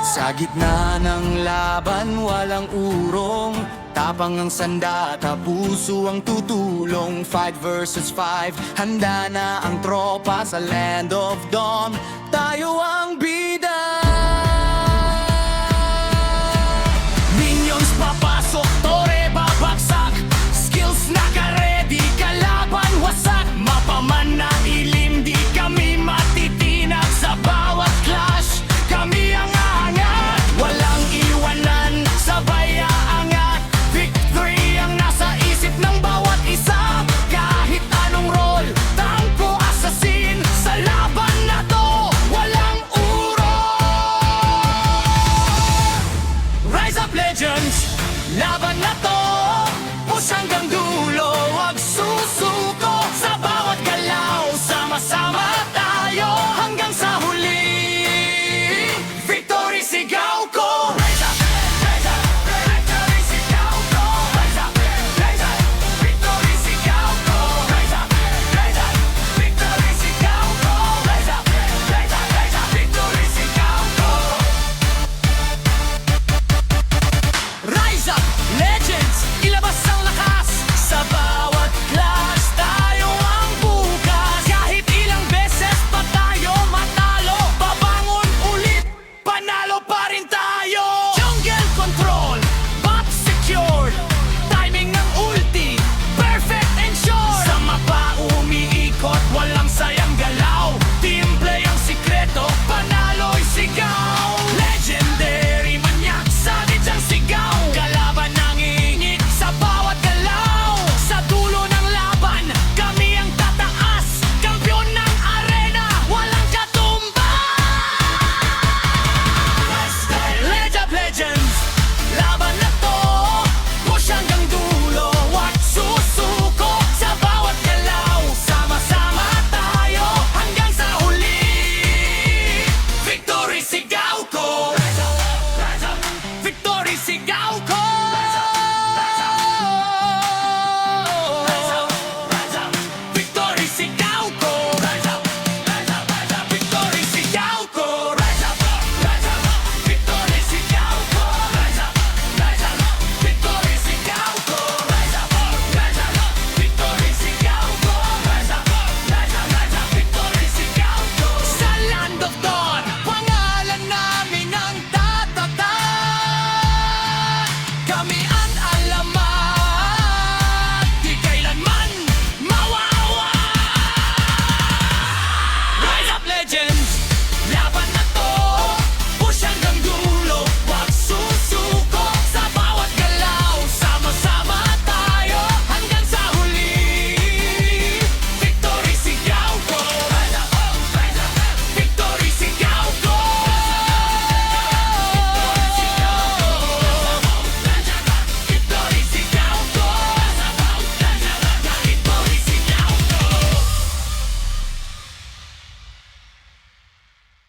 Sa gitna ng laban walang urong, tapang ang sandata, puso ang tutulong. 5 versus 5, handa na ang tropa sa Land of Dawn. Tayo ang bida. Minions papasok, tore babagsak, skills naka-ready, kalaban wasak. Mapaman na ilim, di kami matitinag sa bawat clash. Kami ang aangat, walang iwanan, sabay aangat. Victory ang nasa isip ng bawat isa. Kahit anong role, tangko, assassin, sa laban na to, walang urong. Rise up legends, laban na to.